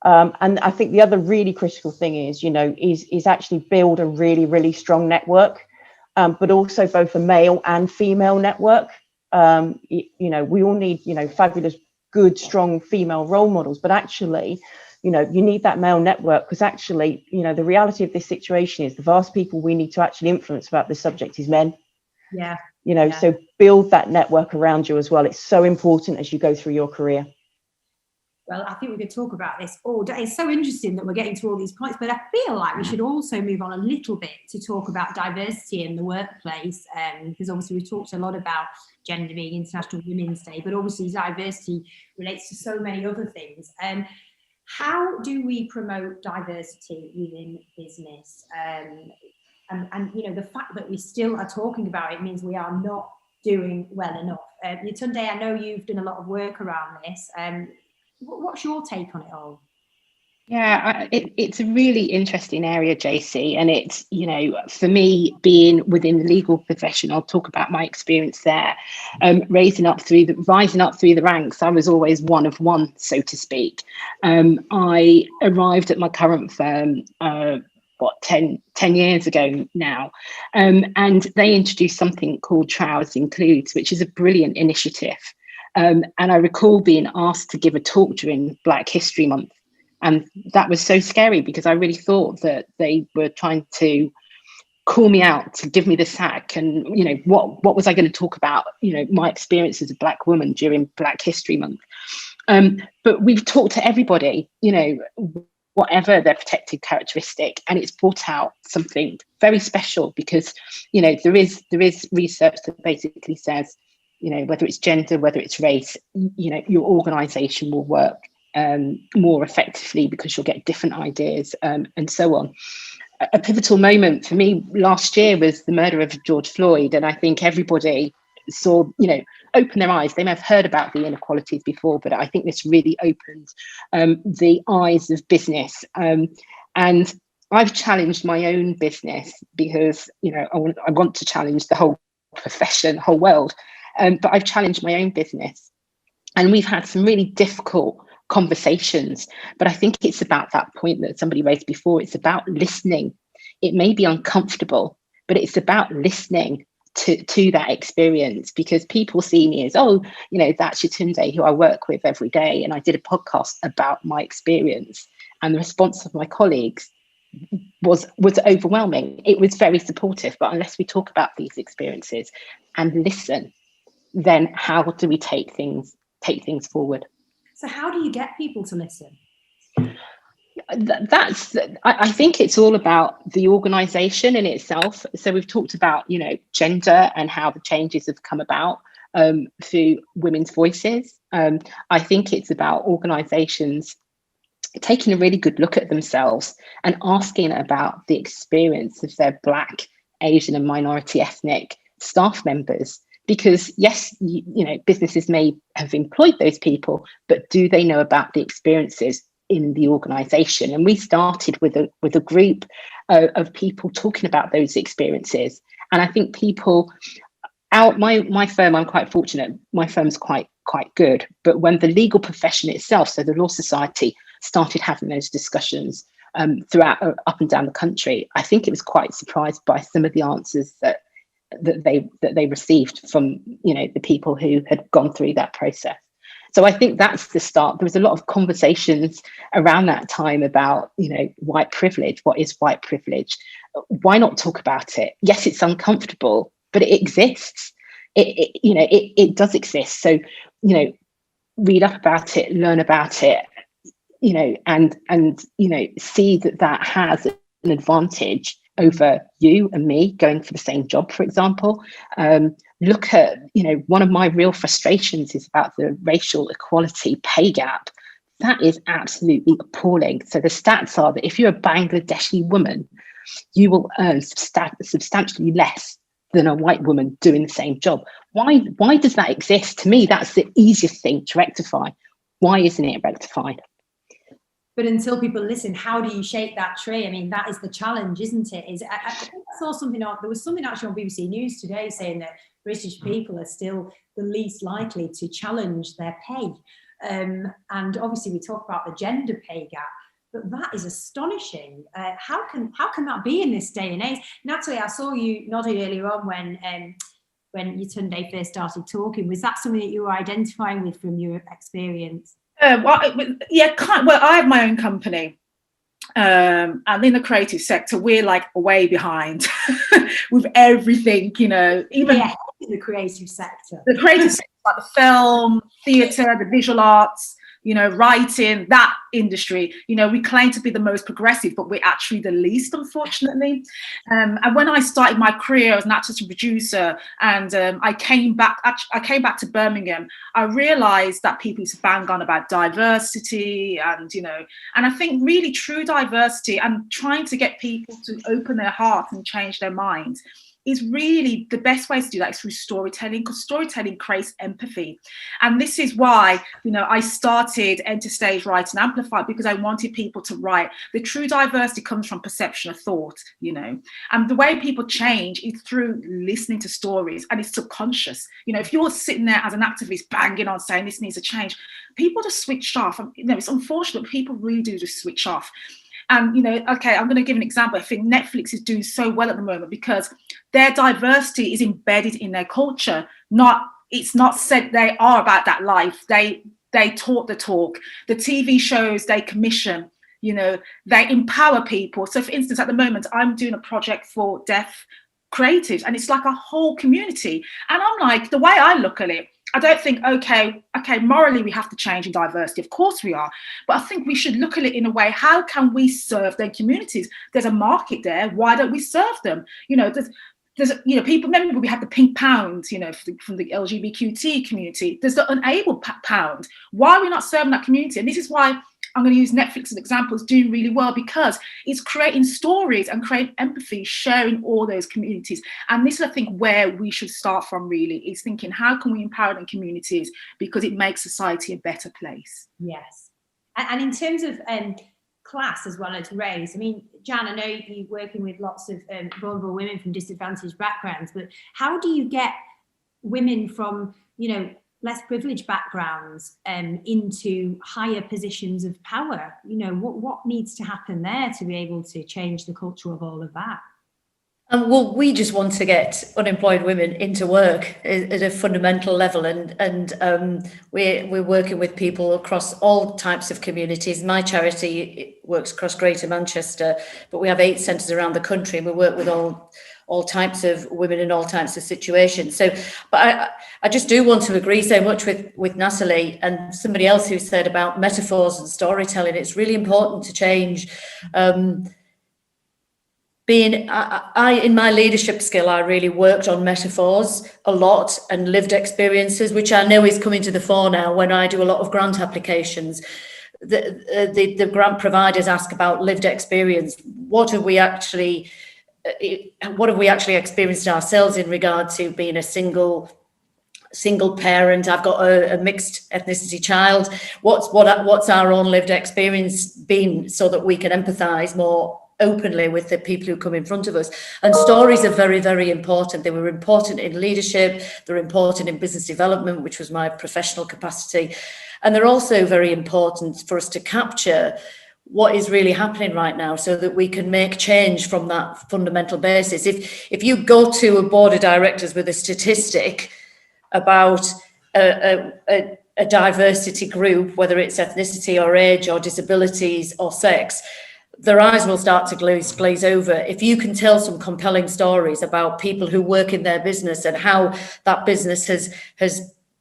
And I think the other really critical thing is actually build a really, really strong network, but also both a male and female network. We all need, fabulous, good, strong female role models, but actually, you need that male network, because actually, the reality of this situation is the vast people we need to actually influence about this subject is men. Yeah. So build that network around you as well. It's so important as you go through your career. Well, I think we could talk about this all day. It's so interesting that we're getting to all these points, but I feel like we should also move on a little bit to talk about diversity in the workplace, because obviously we've talked a lot about gender being International Women's Day, but obviously diversity relates to so many other things. How do we promote diversity within business? And the fact that we still are talking about it means we are not doing well enough. Yetunde, I know you've done a lot of work around this. What's your take on it all? Yeah, it's a really interesting area, Jacey, and it's, for me, being within the legal profession, I'll talk about my experience there. Rising up through the ranks, I was always one of one, so to speak. I arrived at my current firm 10 years ago now, and they introduced something called Trowers Includes, which is a brilliant initiative. And I recall being asked to give a talk during Black History Month, and that was so scary because I really thought that they were trying to call me out, to give me the sack, and what was I going to talk about, my experience as a Black woman during Black History Month. But we've talked to everybody, whatever their protected characteristic, and it's brought out something very special, because there is research that basically says, whether it's gender, whether it's race, your organization will work more effectively because you'll get different ideas, and so on. A pivotal moment for me last year was the murder of George Floyd, and I think everybody saw, open their eyes. They may have heard about the inequalities before, but I think this really opened the eyes of business. And I've challenged my own business because, I want to challenge the whole profession, whole world. But I've challenged my own business, and we've had some really difficult conversations. But I think it's about that point that somebody raised before. It's about listening. It may be uncomfortable, but it's about listening to that experience, because people see me as, that's Yetunde, who I work with every day, and I did a podcast about my experience, and the response of my colleagues was overwhelming. It was very supportive, but unless we talk about these experiences and listen, then how do we take things forward? So how do you get people to listen? I think it's all about the organisation in itself. So we've talked about, gender and how the changes have come about through women's voices. I think it's about organisations taking a really good look at themselves and asking about the experience of their Black, Asian and minority ethnic staff members. Because yes, businesses may have employed those people, but do they know about the experiences in the organisation? And we started with a group of people talking about those experiences. And I think people out my firm, I'm quite fortunate. My firm's quite good. But when the legal profession itself, so the Law Society, started having those discussions throughout up and down the country, I think it was quite surprised by some of the answers that they received from the people who had gone through that process. So I think that's the start. There was a lot of conversations around that time about, white privilege. What is white privilege? Why not talk about it? Yes, it's uncomfortable, but it exists. It does exist. So, read up about it, learn about it, and see that has an advantage over you and me going for the same job, for example. Look at, one of my real frustrations is about the racial equality pay gap. That is absolutely appalling. So the stats are that if you're a Bangladeshi woman, you will earn substantially less than a white woman doing the same job. Why does that exist? To me, that's the easiest thing to rectify. Why isn't it rectified? But until people listen, how do you shake that tree? I mean, that is the challenge, isn't it? I think I saw something there was something actually on BBC News today saying that British people are still the least likely to challenge their pay. And obviously we talk about the gender pay gap, but that is astonishing. How can that be in this day and age? Natalie, I saw you nodded earlier on when Yetunde first started talking. Was that something that you were identifying with from your experience? Well, I have my own company, and in the creative sector, we're like way behind with everything, even the creative sector. The creative sector, like the film, theatre, the visual arts, writing, that industry, we claim to be the most progressive, but we're actually the least, unfortunately. And when I started my career as an actress and producer, and I came back to Birmingham, I realized that people used to bang on about diversity and I think really true diversity and trying to get people to open their hearts and change their minds is really the best way to do that is through storytelling, because storytelling creates empathy. And this is why, I started Enter Stage Write and Amplify, because I wanted people to write. The true diversity comes from perception of thought, and the way people change is through listening to stories, and it's subconscious. If you're sitting there as an activist banging on saying this needs to change, people just switch off. It's unfortunate, but people really do just switch off. And, okay, I'm going to give an example. I think Netflix is doing so well at the moment because their diversity is embedded in their culture. It's not said they are about that life. They talk the talk. The TV shows they commission, they empower people. So, for instance, at the moment, I'm doing a project for deaf creatives, and it's like a whole community. And I'm like, the way I look at it, I don't think, okay, morally we have to change in diversity. Of course we are. But I think we should look at it in a way, how can we serve their communities? There's a market there. Why don't we serve them? There's people, remember we had the pink pound, from the LGBTQ community. There's the unable pound. Why are we not serving that community? And this is why I'm going to use Netflix as an example. It's doing really well because it's creating stories and creating empathy, sharing all those communities. And this is, I think, where we should start from, really, is thinking, how can we empower them communities? Because it makes society a better place. Yes. And in terms of class as well as race, I mean, Jan, I know you're working with lots of vulnerable women from disadvantaged backgrounds, but how do you get women from, less privileged backgrounds into higher positions of power? What needs to happen there to be able to change the culture of all of that? Well, we just want to get unemployed women into work at a fundamental level, and we're working with people across all types of communities. My charity works across Greater Manchester, but we have 8 centres around the country, and we work with all types of women in all types of situations. So, but I just do want to agree so much with Natalie and somebody else who said about metaphors and storytelling. It's really important to change. In my leadership skill, I really worked on metaphors a lot and lived experiences, which I know is coming to the fore now when I do a lot of grant applications. The grant providers ask about lived experience. What have we actually experienced ourselves in regard to being a single parent? I've got a mixed ethnicity child. What's our own lived experience been, so that we can empathise more openly with the people who come in front of us? And stories are very, very important. They were important in leadership, they're important in business development, which was my professional capacity, and they're also very important for us to capture what is really happening right now, so that we can make change from that fundamental basis. If you go to a board of directors with a statistic about a a diversity group, whether it's ethnicity or age or disabilities or sex, their eyes will start to glaze over. If you can tell some compelling stories about people who work in their business and how that business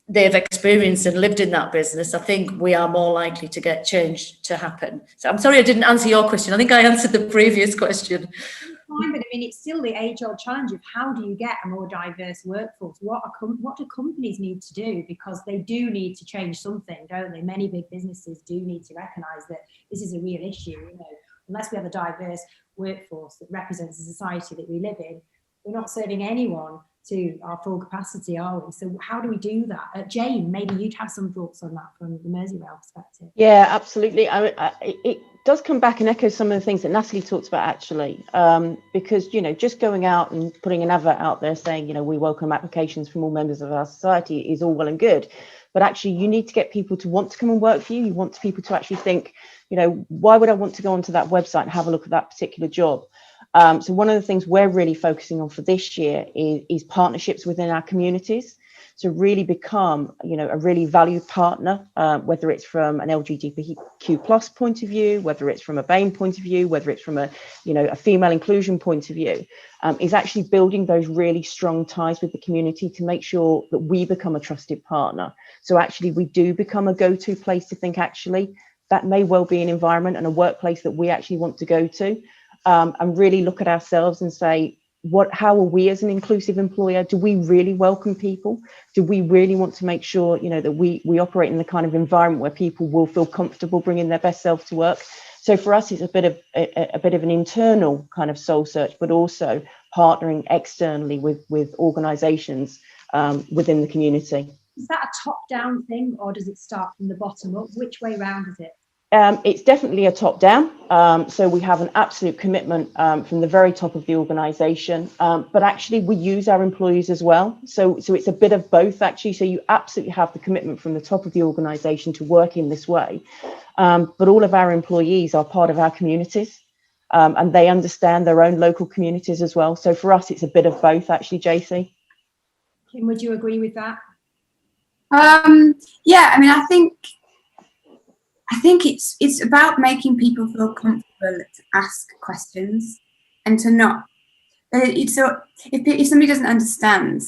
they've experienced and lived in that business, I think we are more likely to get change to happen. So I'm sorry I didn't answer your question. I think I answered the previous question. Fine, but I mean, it's still the age-old challenge of how do you get a more diverse workforce? What do companies need to do? Because they do need to change something, don't they? Many big businesses do need to recognise that this is a real issue. You know, unless we have a diverse workforce that represents the society that we live in, we're not serving anyone to our full capacity, are we? So how do we do that? Jane, maybe you'd have some thoughts on that from the Merseyrail perspective. Yeah, absolutely. It does come back and echo some of the things that Natalie talked about, actually, because, you know, just going out and putting an advert out there saying, you know, we welcome applications from all members of our society is all well and good. But actually, you need to get people to want to come and work for you. You want people to actually think, you know, why would I want to go onto that website and have a look at that particular job? So one of the things we're really focusing on for this year is partnerships within our communities. So really become, you know, a really valued partner, whether it's from an LGBTQ plus point of view, whether it's from a BAME point of view, whether it's from a, you know, a female inclusion point of view, is actually building those really strong ties with the community to make sure that we become a trusted partner. So actually we do become a go-to place to think, actually, that may well be an environment and a workplace that we actually want to go to, and really look at ourselves and say, how are we as an inclusive employer? Do we really welcome people? Do we really want to make sure, you know, that we operate in the kind of environment where people will feel comfortable bringing their best self to work? So for us, it's a bit of an internal kind of soul search, but also partnering externally with organisations within the community. Is that a top-down thing, or does it start from the bottom up? Which way round is it? It's definitely a top-down. So we have an absolute commitment from the very top of the organisation, but actually we use our employees as well. So it's a bit of both, actually. So you absolutely have the commitment from the top of the organisation to work in this way, but all of our employees are part of our communities, and they understand their own local communities as well. So for us, it's a bit of both, actually, Jacey. Kim, would you agree with that? Yeah, I mean, I think it's about making people feel comfortable to ask questions and to not. If somebody doesn't understand,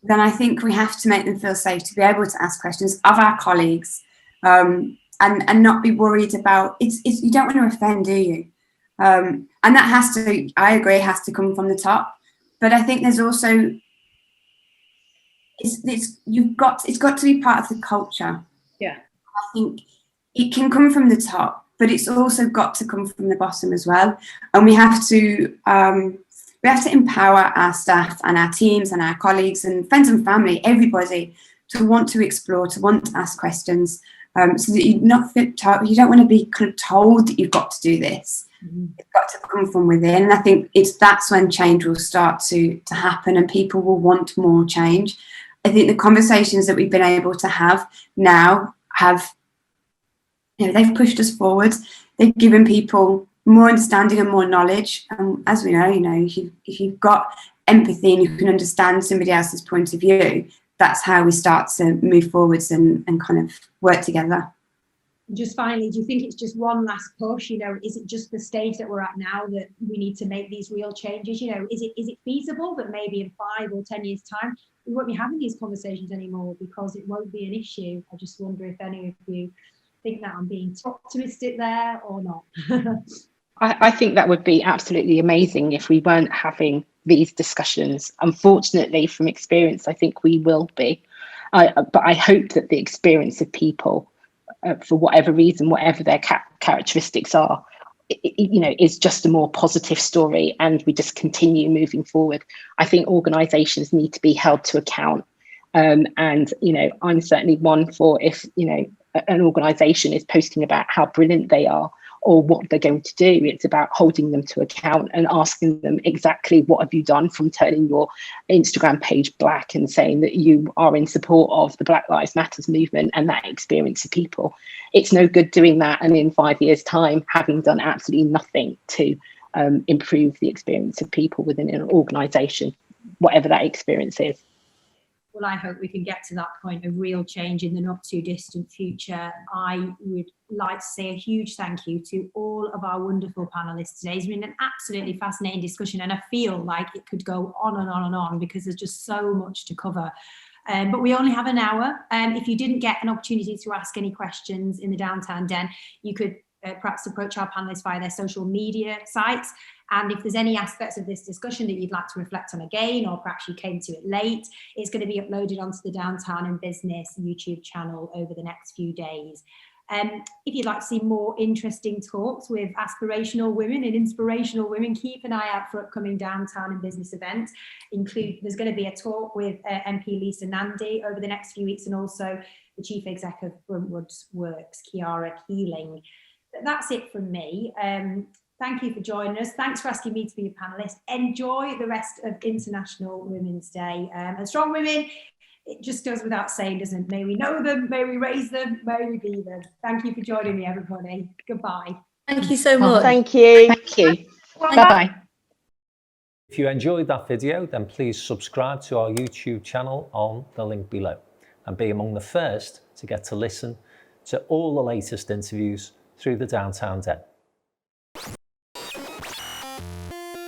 then I think we have to make them feel safe to be able to ask questions of our colleagues, and not be worried about it's. You don't want to offend, do you? And that has to. I agree, has to come from the top. But I think there's also it's got to be part of the culture. Yeah, I think it can come from the top, but it's also got to come from the bottom as well. And we have to empower our staff and our teams and our colleagues and friends and family, everybody, to want to explore, to want to ask questions, so that you don't want to be kind of told that you've got to do this. Mm-hmm. It's got to come from within. And I think that's when change will start to happen and people will want more change. I think the conversations that we've been able to have now have, you know, they've pushed us forward. They've given people more understanding and more knowledge. As we know, you know, if you've got empathy and you can understand somebody else's point of view, that's how we start to move forwards and kind of work together. Just finally, do you think it's just one last push? You know, is it just the stage that we're at now that we need to make these real changes? You know, is it feasible that maybe in 5 or 10 years' time we won't be having these conversations anymore because it won't be an issue? I just wonder if any of you think that I'm being optimistic there or not. I think that would be absolutely amazing if we weren't having these discussions. Unfortunately, from experience, I think we will be. But I hope that the experience of people, for whatever reason, whatever their characteristics are, you know, is just a more positive story, and we just continue moving forward. I think organisations need to be held to account, and you know, I'm certainly one for, if you know, an organisation is posting about how brilliant they are or what they're going to do, it's about holding them to account and asking them exactly what have you done, from turning your Instagram page black and saying that you are in support of the Black Lives Matters movement and that experience of people. It's no good doing that and in 5 years' time having done absolutely nothing to improve the experience of people within an organisation, whatever that experience is. well, I hope we can get to that point of real change in the not too distant future. I would like to say a huge thank you to all of our wonderful panelists today. It's been an absolutely fascinating discussion, and I feel like it could go on and on and on because there's just so much to cover. But we only have an hour. If you didn't get an opportunity to ask any questions in the Downtown Den, you could perhaps approach our panelists via their social media sites. And if there's any aspects of this discussion that you'd like to reflect on again, or perhaps you came to it late, it's going to be uploaded onto the Downtown in Business YouTube channel over the next few days. If you'd like to see more interesting talks with aspirational women and inspirational women, keep an eye out for upcoming Downtown in Business events. There's going to be a talk with MP Lisa Nandy over the next few weeks, and also the Chief Exec of Smartworks, Kiara Keeling. But that's it from me. Thank you for joining us. Thanks for asking me to be a panelist. Enjoy the rest of International Women's Day. And strong women, it just goes without saying, doesn't it? May we know them, may we raise them, may we be them. Thank you for joining me, everybody. Goodbye. Thank you so much. Thank you. Thank you. Bye-bye. If you enjoyed that video, then please subscribe to our YouTube channel on the link below and be among the first to get to listen to all the latest interviews through the Downtown Den.